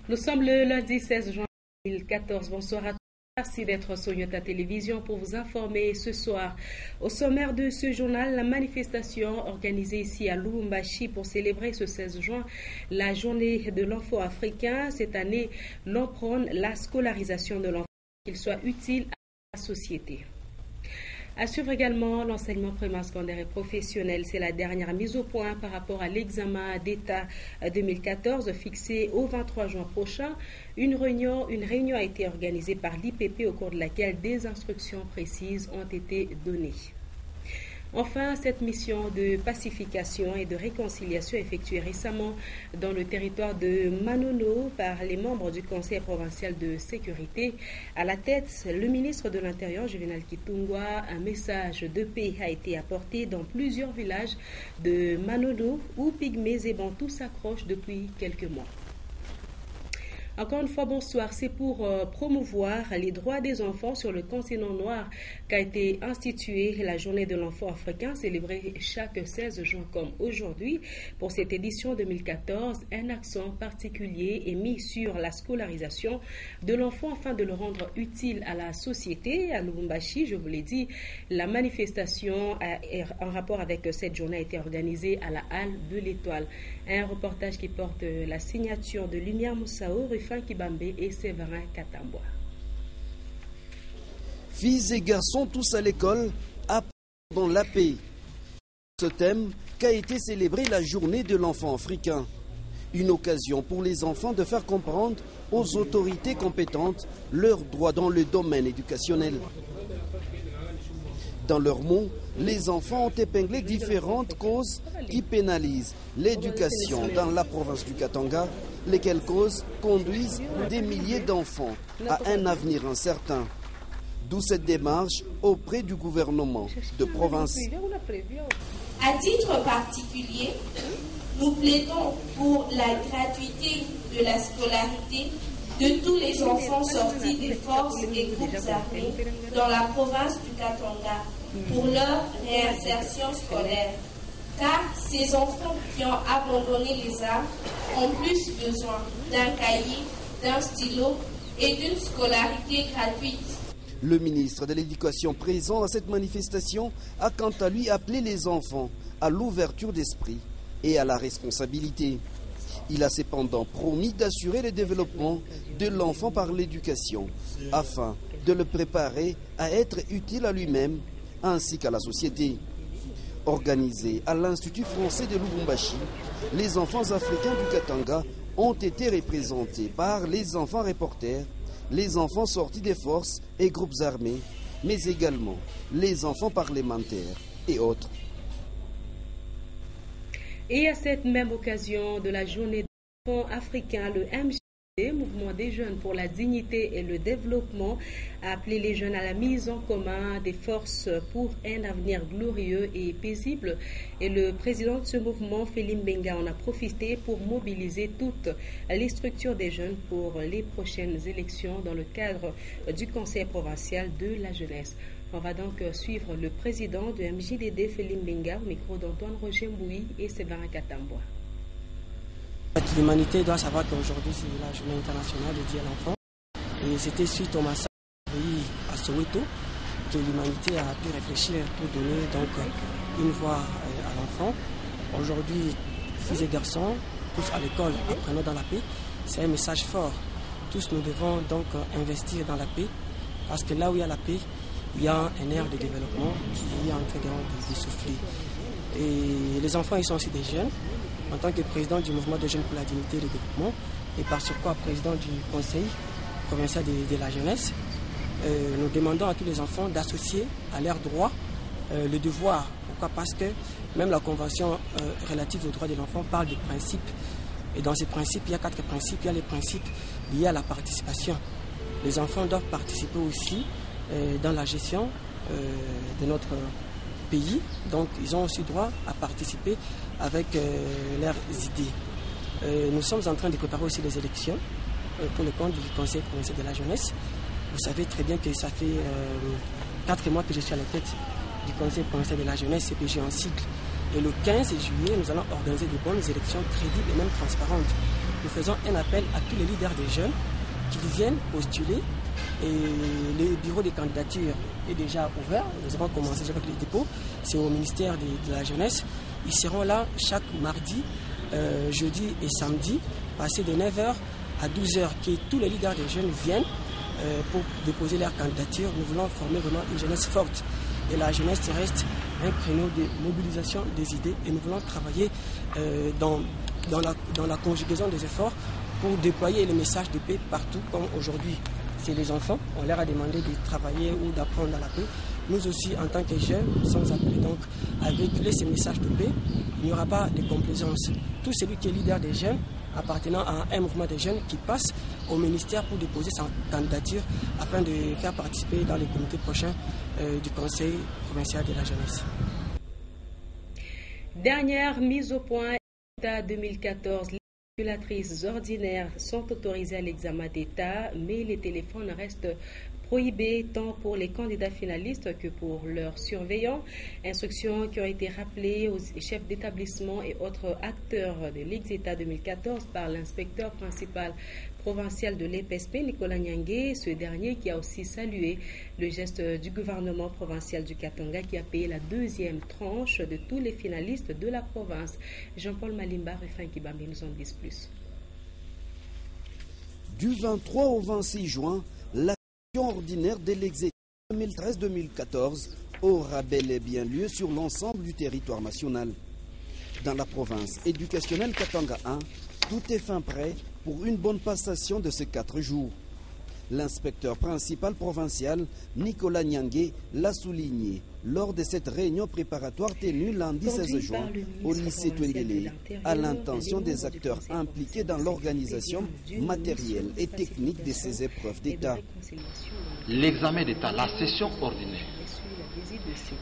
Nous sommes le lundi 16 juin 2014. Bonsoir à tous. Merci d'être sur Yota Télévision pour vous informer ce soir. Au sommaire de ce journal, la manifestation organisée ici à Lubumbashi pour célébrer ce 16 juin la journée de l'enfant africain. Cette année, l'on prône la scolarisation de l'enfant, qu'il soit utile à la société. À suivre également l'enseignement primaire, secondaire et professionnel. C'est la dernière mise au point par rapport à l'examen d'État 2014 fixé au 23 juin prochain. Une réunion a été organisée par l'IPP au cours de laquelle des instructions précises ont été données. Enfin, cette mission de pacification et de réconciliation effectuée récemment dans le territoire de Manono par les membres du Conseil provincial de sécurité. À la tête, le ministre de l'Intérieur, Juvenal Kitungwa, un message de paix a été apporté dans plusieurs villages de Manono où Pygmées et Bantous s'accrochent depuis quelques mois. Encore une fois, bonsoir. C'est pour promouvoir les droits des enfants sur le continent noir qu'a été instituée la journée de l'enfant africain, célébrée chaque 16 juin comme aujourd'hui. Pour cette édition 2014, un accent particulier est mis sur la scolarisation de l'enfant afin de le rendre utile à la société. À Lubumbashi, je vous l'ai dit, la manifestation en rapport avec cette journée a été organisée à la Halle de l'Étoile. Un reportage qui porte la signature de Lumière Moussao, Rufin Kibambe et Séverin Katamboa. Filles et garçons tous à l'école, apprendre la paix. Ce thème qu'a été célébrée la journée de l'enfant africain. Une occasion pour les enfants de faire comprendre aux autorités compétentes leurs droits dans le domaine éducationnel. Dans leurs mots, les enfants ont épinglé différentes causes qui pénalisent l'éducation dans la province du Katanga, lesquelles causes conduisent des milliers d'enfants à un avenir incertain. D'où cette démarche auprès du gouvernement de province. À titre particulier, nous plaidons pour la gratuité de la scolarité de tous les enfants sortis des forces et groupes armés dans la province du Katanga pour leur réinsertion scolaire. Car ces enfants qui ont abandonné les armes ont plus besoin d'un cahier, d'un stylo et d'une scolarité gratuite. Le ministre de l'Éducation présent à cette manifestation a quant à lui appelé les enfants à l'ouverture d'esprit et à la responsabilité. Il a cependant promis d'assurer le développement de l'enfant par l'éducation afin de le préparer à être utile à lui-même ainsi qu'à la société. Organisé à l'Institut français de Lubumbashi, les enfants africains du Katanga ont été représentés par les enfants reporters, les enfants sortis des forces et groupes armés, mais également les enfants parlementaires et autres. Et à cette même occasion de la journée de l'enfant africain, le MJD, Mouvement des jeunes pour la dignité et le développement, a appelé les jeunes à la mise en commun des forces pour un avenir glorieux et paisible. Et le président de ce mouvement, Félim Benga, en a profité pour mobiliser toutes les structures des jeunes pour les prochaines élections dans le cadre du Conseil provincial de la jeunesse. On va donc suivre le président de MJDD, Félim Benga, au micro d'Antoine Roger Mboui et Séverin Katamboa. L'humanité doit savoir qu'aujourd'hui c'est la journée internationale dédiée à l'enfant. Et c'était suite au massacre à Soweto que l'humanité a pu réfléchir pour donner donc une voix à l'enfant. Aujourd'hui, filles et garçons, tous à l'école, apprenons dans la paix. C'est un message fort. Tous nous devons donc investir dans la paix parce que là où il y a la paix, il y a un air de développement qui est en train de souffler. Et les enfants, ils sont aussi des jeunes. En tant que président du mouvement de jeunes pour la dignité et le développement, et par surcroît président du conseil provincial de la jeunesse, nous demandons à tous les enfants d'associer à leurs droits le devoir. Pourquoi? Parce que même la convention relative aux droits de l'enfant parle de principes. Et dans ces principes, il y a 4 principes. Il y a les principes liés à la participation. Les enfants doivent participer aussi dans la gestion de notre pays, donc ils ont aussi droit à participer avec leurs idées. Nous sommes en train de préparer aussi les élections pour le compte du Conseil provincial de la jeunesse. Vous savez très bien que ça fait 4 mois que je suis à la tête du Conseil provincial de la jeunesse, CPJ en cycle. Et le 15 juillet, nous allons organiser de bonnes élections crédibles et même transparentes. Nous faisons un appel à tous les leaders des jeunes qui viennent postuler. Et le bureau des candidatures est déjà ouvert. Nous avons commencé avec les dépôts. C'est au ministère de la Jeunesse. Ils seront là chaque mardi, jeudi et samedi, passé de 9h à 12h, que tous les leaders des jeunes viennent pour déposer leur candidature. Nous voulons former vraiment une jeunesse forte. Et la jeunesse reste un créneau de mobilisation des idées. Et nous voulons travailler dans la conjugaison des efforts pour déployer le message de paix partout, comme aujourd'hui. C'est les enfants, on leur a demandé de travailler ou d'apprendre à la paix. Nous aussi, en tant que jeunes, nous sommes appelés donc à véhiculer ces messages de paix. Il n'y aura pas de complaisance. Tout celui qui est leader des jeunes, appartenant à un mouvement de jeunes, qui passe au ministère pour déposer sa candidature afin de faire participer dans les comités prochains du Conseil provincial de la jeunesse. Dernière mise au point, État 2014. Les calculatrices ordinaires sont autorisées à l'examen d'État, mais les téléphones restent prohibés tant pour les candidats finalistes que pour leurs surveillants. Instructions qui ont été rappelées aux chefs d'établissement et autres acteurs de l'État 2014 par l'inspecteur principal provincial de l'EPSP, Nicolas Nyangué, ce dernier qui a aussi salué le geste du gouvernement provincial du Katanga qui a payé la deuxième tranche de tous les finalistes de la province. Jean-Paul Malimba, Refin Kibambi nous en disent plus. Du 23 au 26 juin, la session ordinaire de l'exécutif 2013-2014 aura bel et bien lieu sur l'ensemble du territoire national. Dans la province éducationnelle Katanga 1, tout est fin prêt pour une bonne passation de ces 4 jours. L'inspecteur principal provincial, Nicolas Nyangué, l'a souligné lors de cette réunion préparatoire tenue lundi 16 juin au lycée Twendele, à l'intention des acteurs impliqués dans l'organisation matérielle et technique de ces épreuves d'État. L'examen d'État, la session ordinaire,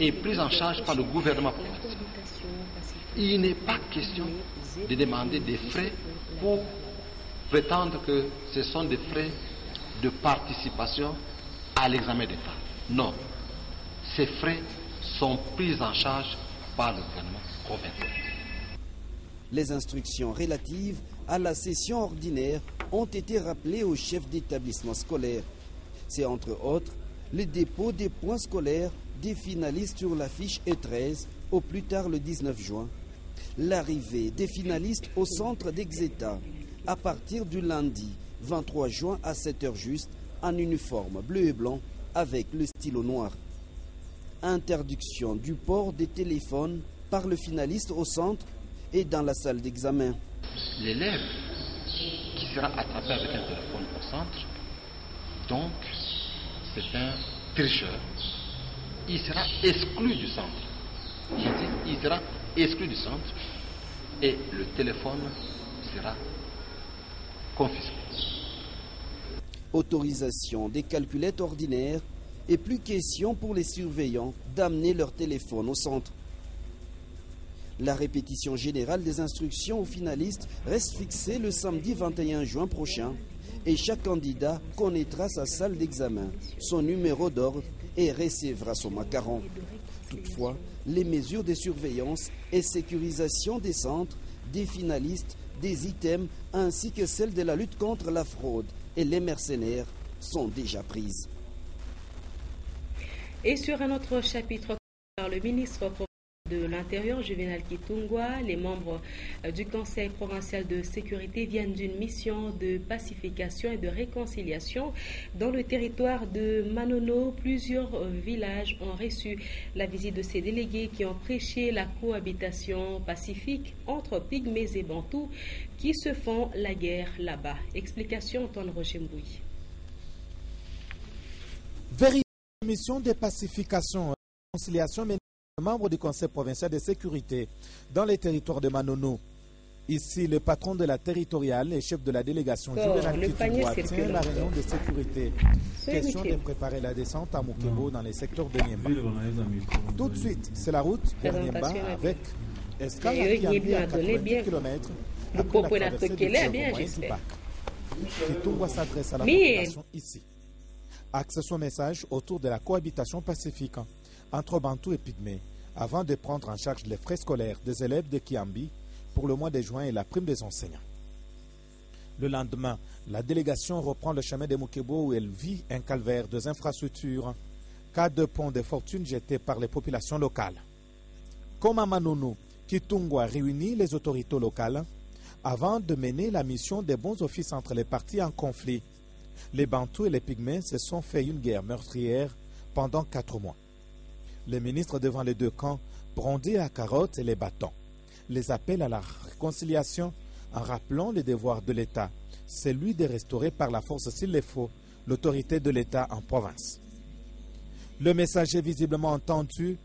est prise en charge par le gouvernement provincial. Il n'est pas question de demander des frais pour prétendre que ce sont des frais de participation à l'examen d'État. Non, ces frais sont pris en charge par le gouvernement provincial. Les instructions relatives à la session ordinaire ont été rappelées aux chefs d'établissement scolaire. C'est entre autres le dépôt des points scolaires des finalistes sur la fiche E13 au plus tard le 19 juin, l'arrivée des finalistes au centre d'Exeta à partir du lundi 23 juin à 7h juste en uniforme bleu et blanc avec le stylo noir. Interdiction du port des téléphones par le finaliste au centre et dans la salle d'examen. L'élève qui sera attrapé avec un téléphone au centre, donc c'est un tricheur, il sera exclu du centre. Il sera exclu du centre et le téléphone sera confisqué. Autorisation des calculettes ordinaires et plus question pour les surveillants d'amener leur téléphone au centre. La répétition générale des instructions aux finalistes reste fixée le samedi 21 juin prochain et chaque candidat connaîtra sa salle d'examen, son numéro d'ordre et recevra son macaron. Toutefois, les mesures de surveillance et sécurisation des centres, des finalistes, des items ainsi que celles de la lutte contre la fraude et les mercenaires sont déjà prises. Et sur un autre chapitre, par le ministre de l'Intérieur, Juvenal Kitungwa, les membres du Conseil provincial de sécurité viennent d'une mission de pacification et de réconciliation dans le territoire de Manono. Plusieurs villages ont reçu la visite de ces délégués qui ont prêché la cohabitation pacifique entre Pygmées et Bantous qui se font la guerre là-bas. Explication Antoine Roger Mbouy. Véritable mission de pacification et de réconciliation menée membre du Conseil provincial de sécurité dans les territoires de Manono. Ici, le patron de la territoriale et chef de la délégation Juvenal Kitungwa tient la réunion de sécurité. Question de préparer la descente à Mukebo dans les secteurs de Niemba. Tout de suite, c'est la route vers Niemba avec escale à Kiambi à 90 km après la traversée de Tchèvres. Kitungwa s'adresse à la population ici. Axe son message autour de la cohabitation pacifique entre Bantous et Pygmées, avant de prendre en charge les frais scolaires des élèves de Kiambi pour le mois de juin et la prime des enseignants. Le lendemain, la délégation reprend le chemin de Mukebo où elle vit un calvaire des infrastructures, cas de ponts de fortune jetés par les populations locales. Comme à Manono, Kitungwa réunit les autorités locales avant de mener la mission des bons offices entre les parties en conflit. Les Bantous et les Pygmées se sont fait une guerre meurtrière pendant 4 mois. Les ministres devant les deux camps brandissent la carotte et les bâtons. Les appels à la réconciliation en rappelant les devoirs de l'État, celui de restaurer par la force s'il le faut l'autorité de l'État en province. Le message est visiblement entendu,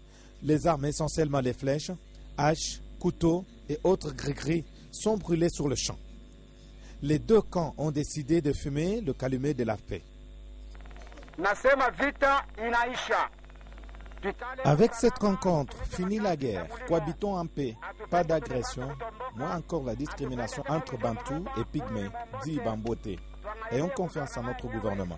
les armes, essentiellement les flèches, haches, couteaux et autres gris-gris sont brûlés sur le champ. Les deux camps ont décidé de fumer le calumet de la paix. Avec cette rencontre, finit la guerre, cohabitons en paix, pas d'agression, moins encore la discrimination entre Bantous et Pygmées, dit Bambote. Ayons confiance en notre gouvernement.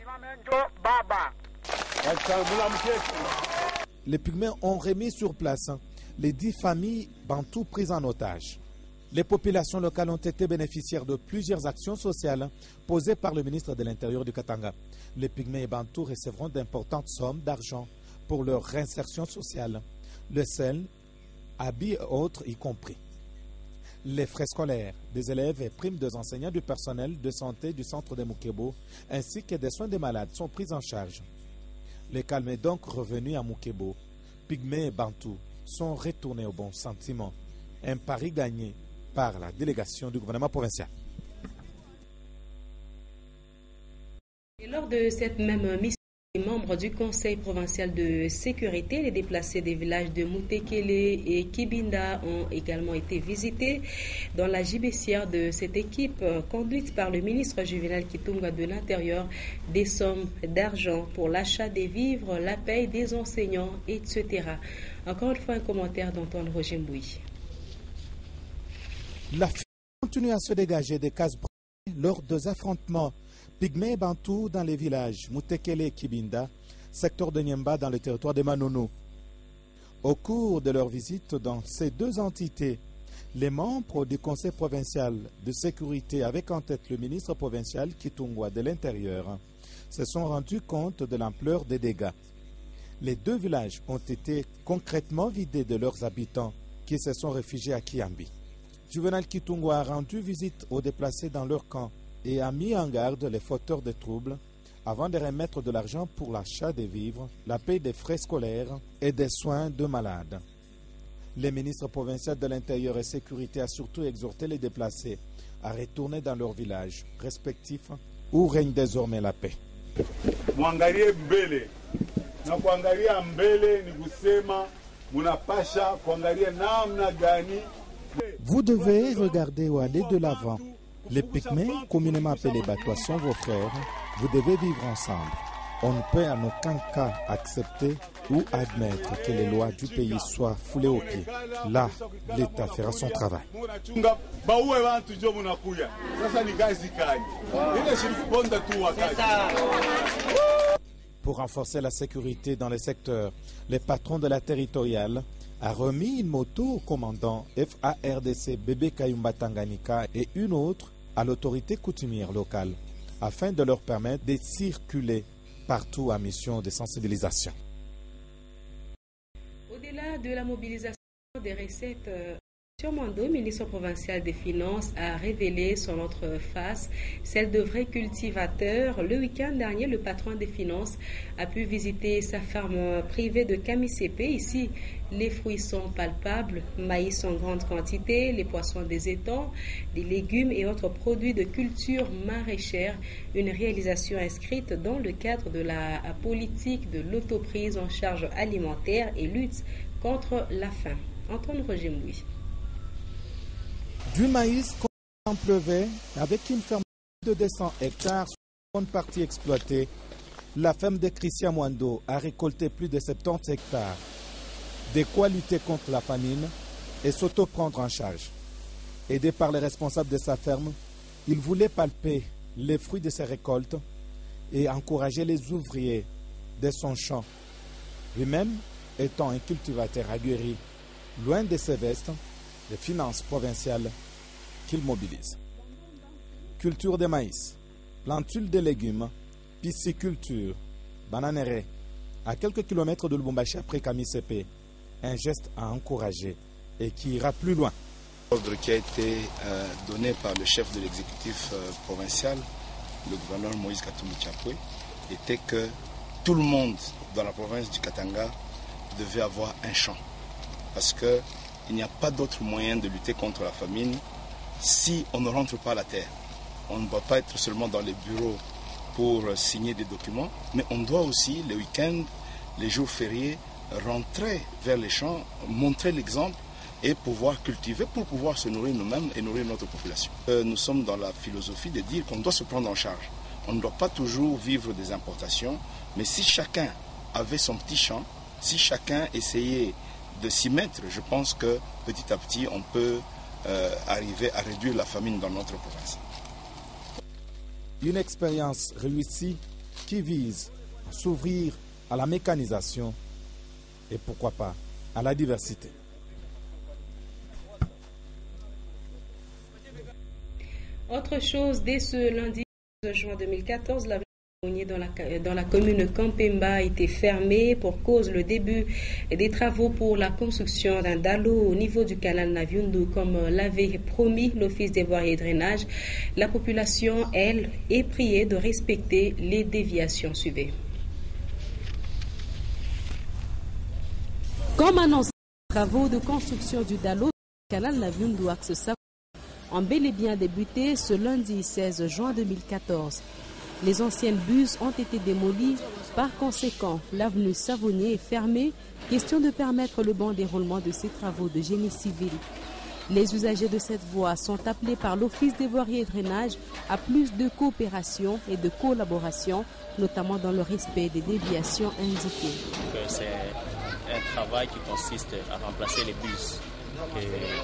Les Pygmées ont remis sur place les 10 familles Bantous prises en otage. Les populations locales ont été bénéficiaires de plusieurs actions sociales posées par le ministre de l'Intérieur du Katanga. Les Pygmées et Bantous recevront d'importantes sommes d'argent pour leur réinsertion sociale, le sel, habits et autres y compris. Les frais scolaires des élèves et primes des enseignants du personnel de santé du centre de Mukebo ainsi que des soins des malades sont pris en charge. Le calme est donc revenu à Mukebo. Pygmées et Bantous sont retournés au bon sentiment. Un pari gagné par la délégation du gouvernement provincial. Et lors de cette même mission, les membres du Conseil provincial de sécurité, les déplacés des villages de Mutekele et Kibinda ont également été visités dans la gibecière de cette équipe conduite par le ministre Juvenal Kitungwa de l'Intérieur, des sommes d'argent pour l'achat des vivres, la paye des enseignants, etc. Encore une fois, un commentaire d'Antoine Roger Mbouy. La fuite continue à se dégager des cases lors des affrontements Pygmées et Bantous dans les villages Mutekele et Kibinda, secteur de Nyemba dans le territoire de Manono. Au cours de leur visite dans ces deux entités, les membres du Conseil provincial de sécurité, avec en tête le ministre provincial Kitungwa de l'Intérieur, se sont rendus compte de l'ampleur des dégâts. Les deux villages ont été concrètement vidés de leurs habitants qui se sont réfugiés à Kiambi. Juvenal Kitungwa a rendu visite aux déplacés dans leur camp et a mis en garde les fauteurs de troubles avant de remettre de l'argent pour l'achat des vivres, la paie des frais scolaires et des soins de malades. Le ministre provincial de l'Intérieur et Sécurité a surtout exhorté les déplacés à retourner dans leurs villages respectifs où règne désormais la paix. Vous devez regarder ou aller de l'avant. Les Pygmées, communément appelés Batois, sont vos frères. Vous devez vivre ensemble. On ne peut en aucun cas accepter ou admettre que les lois du pays soient foulées aux pieds. Là, l'État fera son travail. Pour renforcer la sécurité dans les secteurs, le patron de la territoriale a remis une moto au commandant FARDC Bébé Kayumba Tanganyika et une autre à l'autorité coutumière locale afin de leur permettre de circuler partout à mission de sensibilisation. Au-delà de la mobilisation des recettes, Mando, ministre provincial des Finances, a révélé son autre face, celle de vrais cultivateurs. Le week-end dernier, le patron des Finances a pu visiter sa ferme privée de Kamisepe. Ici, les fruits sont palpables, maïs en grande quantité, les poissons des étangs, des légumes et autres produits de culture maraîchère. Une réalisation inscrite dans le cadre de la politique de l'autoprise en charge alimentaire et lutte contre la faim. Antoine Roger Mbouy. Du maïs qu'on pleuvait avec une ferme de 200 hectares, une partie exploitée, la ferme de Christian Mwando a récolté plus de 70 hectares. De quoi lutter contre la famine et s'auto-prendre en charge. Aidé par les responsables de sa ferme, il voulait palper les fruits de ses récoltes et encourager les ouvriers de son champ. Lui-même étant un cultivateur aguerri, loin de ses vestes, les finances provinciales qu'il mobilise. Culture de maïs, plantule de légumes, pisciculture, bananeraie, à quelques kilomètres de Lubumbashi après Kamisepe, un geste à encourager et qui ira plus loin. L'ordre qui a été donné par le chef de l'exécutif provincial, le gouverneur Moïse Katumbi Chapwe, était que tout le monde dans la province du Katanga devait avoir un champ. Parce qu'il n'y a pas d'autre moyen de lutter contre la famine si on ne rentre pas à la terre. On ne doit pas être seulement dans les bureaux pour signer des documents, mais on doit aussi, les week-ends, les jours fériés, rentrer vers les champs, montrer l'exemple et pouvoir cultiver pour pouvoir se nourrir nous-mêmes et nourrir notre population. Nous sommes dans la philosophie de dire qu'on doit se prendre en charge. On ne doit pas toujours vivre des importations, mais si chacun avait son petit champ, si chacun essayait de s'y mettre, je pense que petit à petit, on peut arriver à réduire la famine dans notre province. Une expérience réussie qui vise à s'ouvrir à la mécanisation et pourquoi pas à la diversité. Autre chose, dès ce lundi 12 juin 2014, l'avenue dans la commune Kampemba a été fermée pour cause le début des travaux pour la construction d'un dalo au niveau du canal Naviundu, comme l'avait promis l'Office des voiries et drainage. La population, elle, est priée de respecter les déviations suivies. Comme annoncé, les travaux de construction du dalo du canal Naviundu axe Savoie ont bel et bien débuté ce lundi 16 juin 2014. Les anciennes buses ont été démolies. Par conséquent, l'avenue Savonnier est fermée. Question de permettre le bon déroulement de ces travaux de génie civil. Les usagers de cette voie sont appelés par l'Office des voiries et drainage à plus de coopération et de collaboration, notamment dans le respect des déviations indiquées. C'est un travail qui consiste à remplacer les bus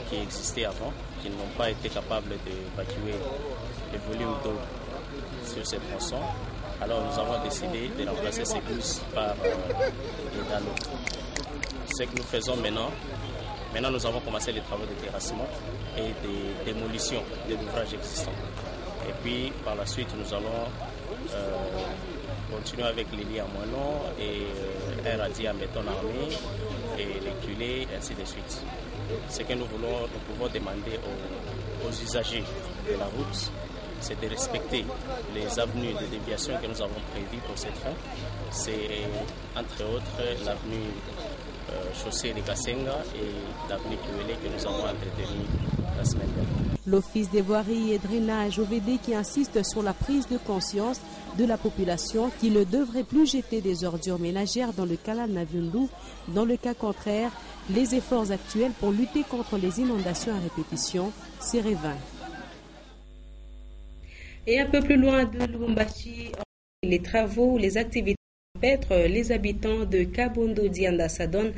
qui existaient avant, qui n'ont pas été capables d'évacuer les volumes d'eau sur ces tronçons. Alors nous avons décidé de remplacer ces bus par les dalos. Ce que nous faisons maintenant, nous avons commencé les travaux de terrassement et de démolition de l'ouvrage existant. Et puis par la suite nous allons continuer avec les lits à moellons et un radier à béton armé et les culées, ainsi de suite. Ce que nous pouvons demander aux usagers de la route, c'est de respecter les avenues de déviation que nous avons prévues pour cette fin. C'est entre autres l'avenue chaussée de Kassenga et l'avenue Kiwele que nous avons entretenue la semaine dernière. L'Office des voiries et drainage OVD qui insiste sur la prise de conscience de la population qui ne devrait plus jeter des ordures ménagères dans le canal Naviundu. Dans le cas contraire, les efforts actuels pour lutter contre les inondations à répétition seraient vains. Et un peu plus loin de Lubumbashi, les travaux, les activités les habitants de Kabondo Dianda s'adonnent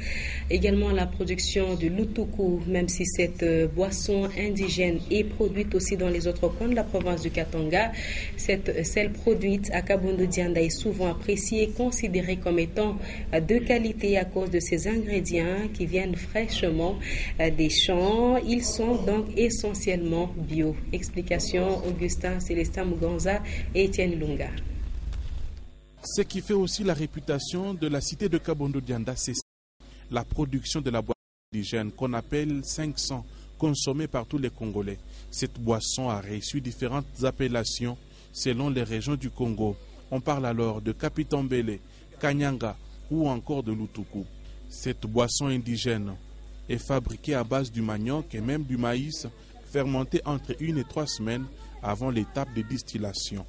également à la production de l'Utuku, même si cette boisson indigène est produite aussi dans les autres coins de la province du Katanga. Celle produite à Kabondo Dianda est souvent appréciée et considérée comme étant de qualité à cause de ses ingrédients qui viennent fraîchement des champs. Ils sont donc essentiellement bio. Explication Augustin Célestin Muganza et Étienne Lunga. Ce qui fait aussi la réputation de la cité de Kabondo Dianda, c'est la production de la boisson indigène qu'on appelle 500, consommée par tous les Congolais. Cette boisson a reçu différentes appellations selon les régions du Congo. On parle alors de Kapitambele, Kanyanga ou encore de l'Utuku. Cette boisson indigène est fabriquée à base du manioc et même du maïs, fermenté entre 1 et 3 semaines avant l'étape de distillation.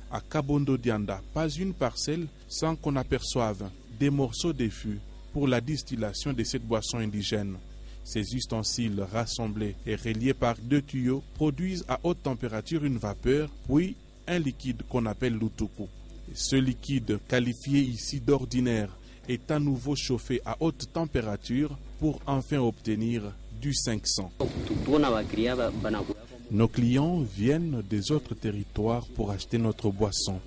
À Kabondo Dianda, pas une parcelle sans qu'on aperçoive des morceaux de fût pour la distillation de cette boisson indigène. Ces ustensiles rassemblés et reliés par 2 tuyaux produisent à haute température une vapeur, puis un liquide qu'on appelle l'Utuku. Ce liquide, qualifié ici d'ordinaire, est à nouveau chauffé à haute température pour enfin obtenir du 500. Nos clients viennent des autres territoires pour acheter notre boisson.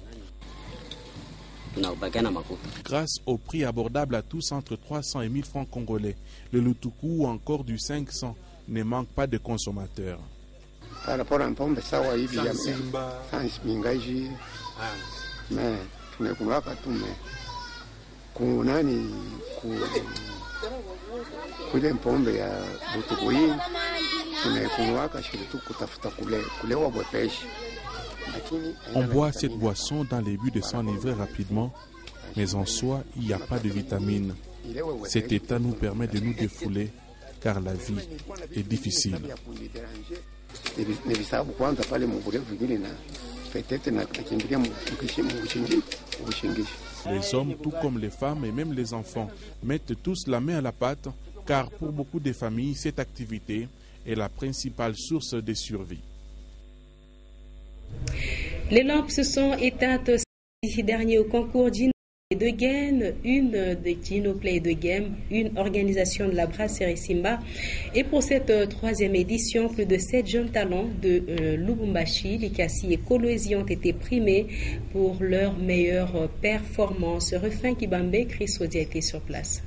Grâce au prix abordable à tous entre 300 et 1000 francs congolais, le lutuku ou encore du 500 ne manque pas de consommateurs. On boit cette boisson dans le but de s'enivrer rapidement, mais en soi, il n'y a pas de vitamines. Cet état nous permet de nous défouler, car la vie est difficile. Les hommes, tout comme les femmes et même les enfants, mettent tous la main à la pâte, car pour beaucoup de familles, cette activité est la principale source de survie. Les lampes se sont éteintes samedi dernier au concours Gino Play de Game, Gino Play de Game, une organisation de la brasserie Simba. Et pour cette troisième édition, plus de 7 jeunes talents de Lubumbashi, Likasi et Kolwezi ont été primés pour leur meilleure performance. Refrain Kibambe, Chris Odi a été sur place.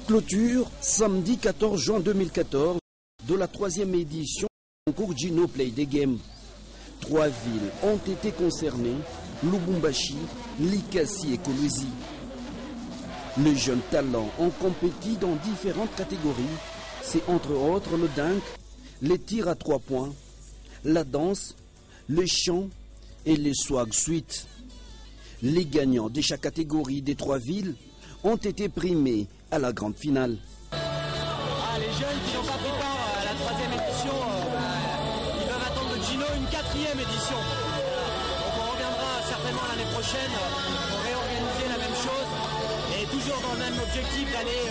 Clôture samedi 14 juin 2014 de la troisième édition du concours Gino Play de Game. 3 villes ont été concernées, Lubumbashi, Likasi et Kolwezi. Les jeunes talents ont compéti dans différentes catégories. C'est entre autres le dunk, les tirs à 3 points, la danse, le chant et les swag suite. Les gagnants de chaque catégorie des 3 villes ont été primés à la grande finale. Les jeunes qui n'ont pas pris part à la troisième édition, ils peuvent attendre de Gino une 4e édition. Donc on reviendra certainement l'année prochaine pour réorganiser la même chose et toujours dans le même objectif d'aller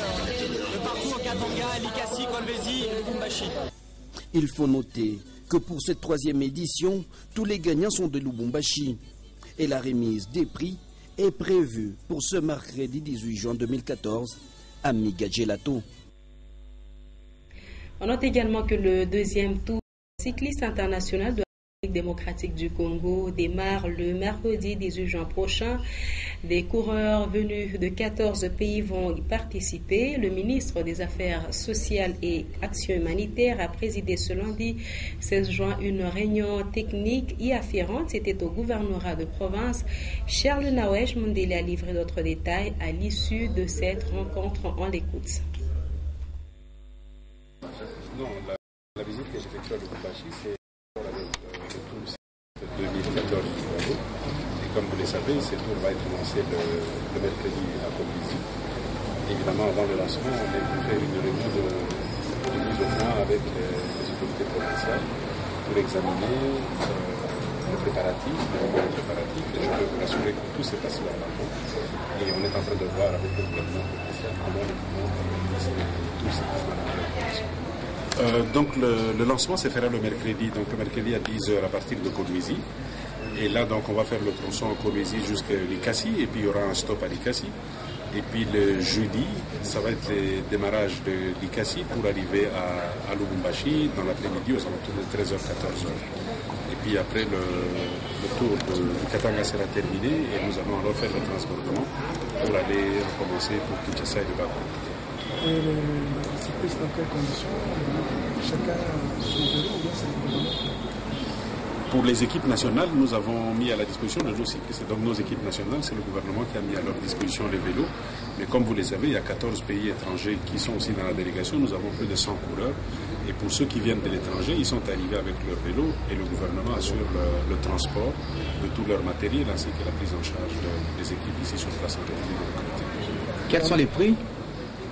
de partout au Katanga, Likasi, Kolwezi et Lubumbashi. Il faut noter que pour cette troisième édition, tous les gagnants sont de Lubumbashi et la remise des prix est prévue pour ce mercredi 18 juin 2014 à Miga Gelato. On note également que le deuxième tour cycliste international de la République démocratique du Congo démarre le mercredi 18 juin prochain. Des coureurs venus de 14 pays vont y participer. Le ministre des Affaires sociales et Action humanitaire a présidé ce lundi 16 juin une réunion technique y afférente. C'était au gouvernorat de province. Charles Nawesh Mundele a livré d'autres détails à l'issue de cette rencontre. On l'écoute. Non, la visite que j'effectue à Lubumbashi, c'est pour le tour 2014 du Congo. Et comme vous le savez, ce tour va être lancé le mercredi à Kolwezi. Évidemment, avant le lancement, on a pu faire une réunion de mise au point avec les autorités provinciales pour examiner le préparatif, le moment préparatif. Et je peux vous rassurer que tout s'est passé en amont. Et on est en train de voir avec le gouvernement provincial comment nous pouvons organiser tout ce qui se passe. Donc le lancement se fera le mercredi à 10h à partir de Kolwezi. Et là donc on va faire le tronçon à Kolwezi jusqu'à Likasi et puis il y aura un stop à Likasi. Et puis le jeudi, ça va être le démarrage de Likasi pour arriver à Lubumbashi dans l'après-midi aux alentours de 13h-14h. Et puis après le tour du Katanga sera terminé et nous allons alors faire le transportement pour aller recommencer pour Kinshasa et de Bako. Et les cyclistes dans quelles conditions? Chacun son vélo ou bien c'est le gouvernement? Pour les équipes nationales, nous avons mis à la disposition de nos cyclistes. Donc nos équipes nationales, c'est le gouvernement qui a mis à leur disposition les vélos. Mais comme vous le savez, il y a 14 pays étrangers qui sont aussi dans la délégation. Nous avons plus de 100 coureurs. Et pour ceux qui viennent de l'étranger, ils sont arrivés avec leur vélo et le gouvernement assure le transport de tout leur matériel ainsi que la prise en charge des équipes ici sur place en République démocratique. Quels sont les prix?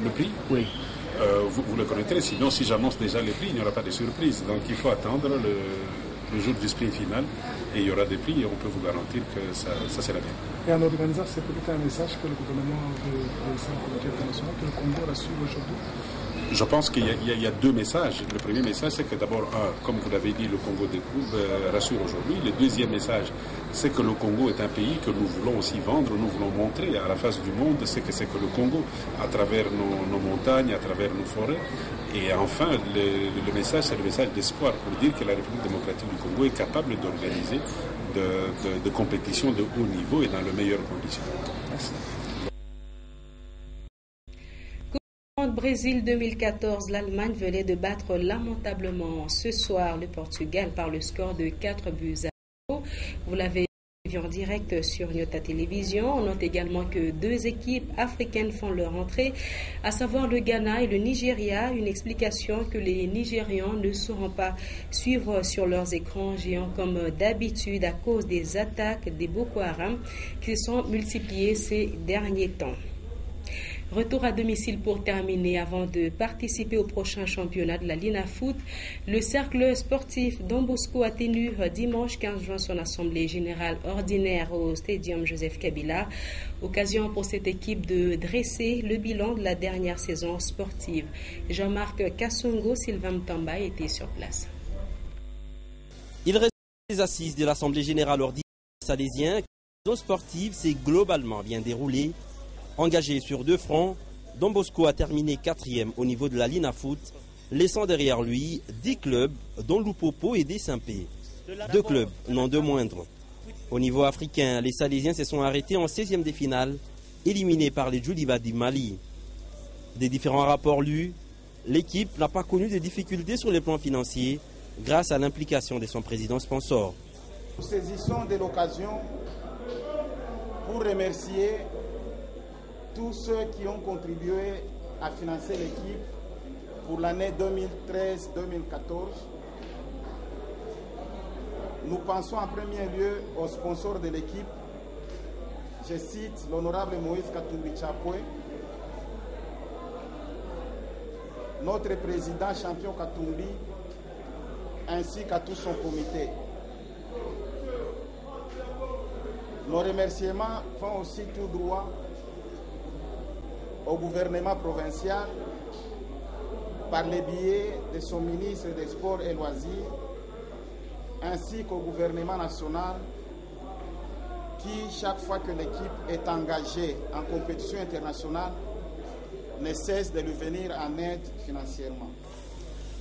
Le prix? Oui. Vous le connaîtrez, sinon si j'annonce déjà les prix, il n'y aura pas de surprise. Donc il faut attendre le jour du sprint final et il y aura des prix et on peut vous garantir que ça sera bien. Et en organisant, c'est peut-être un message que le gouvernement de la communauté internationale, que le Congo rassure aujourd'hui? Je pense qu'il y a 2 messages. Le premier message, c'est que d'abord, comme vous l'avez dit, le Congo découvre, rassure aujourd'hui. Le deuxième message, c'est que le Congo est un pays que nous voulons aussi vendre, nous voulons montrer à la face du monde c'est que le Congo, à travers nos montagnes, à travers nos forêts. Et enfin, le message, c'est le message d'espoir pour dire que la République démocratique du Congo est capable d'organiser de compétition de haut niveau et dans les meilleures conditions. Merci. Brésil 2014, l'Allemagne venait de battre lamentablement ce soir le Portugal par le score de 4-0. Vous l'avez vu en direct sur Nyota Télévision. On note également que 2 équipes africaines font leur entrée, à savoir le Ghana et le Nigeria. Une explication que les Nigérians ne sauront pas suivre sur leurs écrans géants comme d'habitude à cause des attaques des Boko Haram qui se sont multipliées ces derniers temps. Retour à domicile pour terminer avant de participer au prochain championnat de la Lina Foot. Le cercle sportif Don Bosco a tenu dimanche 15 juin son assemblée générale ordinaire au Stadium Joseph Kabila. Occasion pour cette équipe de dresser le bilan de la dernière saison sportive. Jean-Marc Kassongo, Sylvain Mtamba étaient sur place. Il reste les assises de l'assemblée générale ordinaire salésien. La saison sportive s'est globalement bien déroulée. Engagé sur 2 fronts, Don Bosco a terminé 4e au niveau de la Lina Foot, laissant derrière lui 10 clubs dont Lupopo et Dessimpé. 2 clubs, non de moindres. Au niveau africain, les Salésiens se sont arrêtés en 16e des finales, éliminés par les Djouliba du Mali. Des différents rapports lus, l'équipe n'a pas connu de difficultés sur le plan financier grâce à l'implication de son président sponsor. Nous saisissons de l'occasion pour remercier tous ceux qui ont contribué à financer l'équipe pour l'année 2013-2014. Nous pensons en premier lieu aux sponsors de l'équipe. Je cite l'honorable Moïse Katumbi Chapwe, notre président champion Katumbi, ainsi qu'à tout son comité. Nos remerciements vont aussi tout droit au gouvernement provincial par le biais de son ministre des Sports et Loisirs, ainsi qu'au gouvernement national qui, chaque fois que l'équipe est engagée en compétition internationale, ne cesse de lui venir en aide financièrement.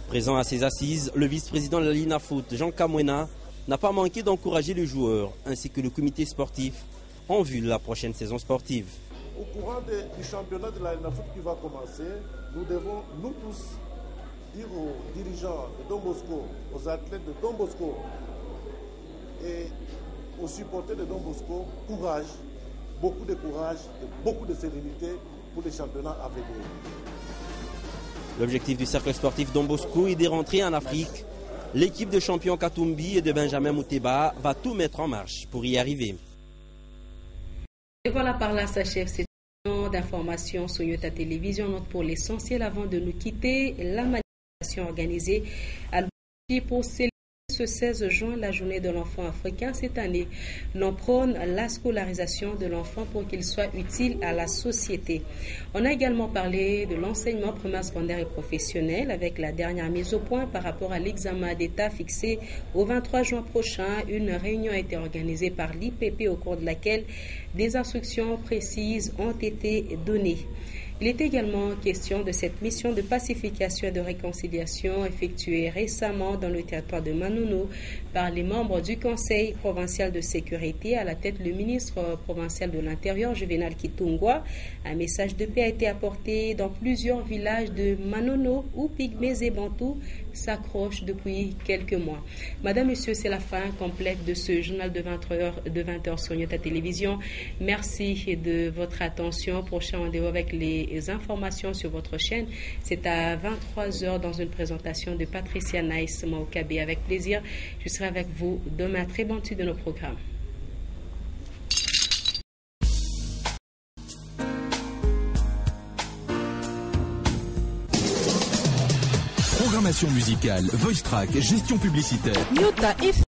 Présent à ces assises, le vice-président de la Lina Foot, Jean Kamwena, n'a pas manqué d'encourager les joueurs ainsi que le comité sportif en vue de la prochaine saison sportive. Au courant du championnat de la Lina Foot qui va commencer, nous devons, nous tous, dire aux dirigeants de Don Bosco, aux athlètes de Don Bosco et aux supporters de Don Bosco, courage, beaucoup de courage et beaucoup de sérénité pour les championnats à venir. L'objectif du cercle sportif Don Bosco est de rentrer en Afrique. L'équipe de champions Katumbi et de Benjamin Mouteba va tout mettre en marche pour y arriver. Et voilà, par là s'achève cette d'informations sur Nyota Télévision. Note pour l'essentiel avant de nous quitter, la manifestation organisée à Lubumbashi pour célébrer ce 16 juin la journée de l'enfant africain. Cette année, l'on prône la scolarisation de l'enfant pour qu'il soit utile à la société. On a également parlé de l'enseignement primaire, secondaire et professionnel avec la dernière mise au point par rapport à l'examen d'État fixé au 23 juin prochain. Une réunion a été organisée par l'IPP au cours de laquelle des instructions précises ont été données. Il est également question de cette mission de pacification et de réconciliation effectuée récemment dans le territoire de Manono par les membres du Conseil provincial de sécurité, à la tête le ministre provincial de l'Intérieur, Juvenal Kitungwa. Un message de paix a été apporté dans plusieurs villages de Manono où Pygmées et Bantous s'accrochent depuis quelques mois. Madame, Monsieur, c'est la fin complète de ce journal de 20h sur Nyota Télévision. Merci de votre attention. Prochain rendez-vous avec les informations sur votre chaîne. C'est à 23h dans une présentation de Patricia Nice Maokabe. Avec plaisir, je serai avec vous demain. Très bonne suite de nos programmes. Programmation musicale, voice track, gestion publicitaire. Nyota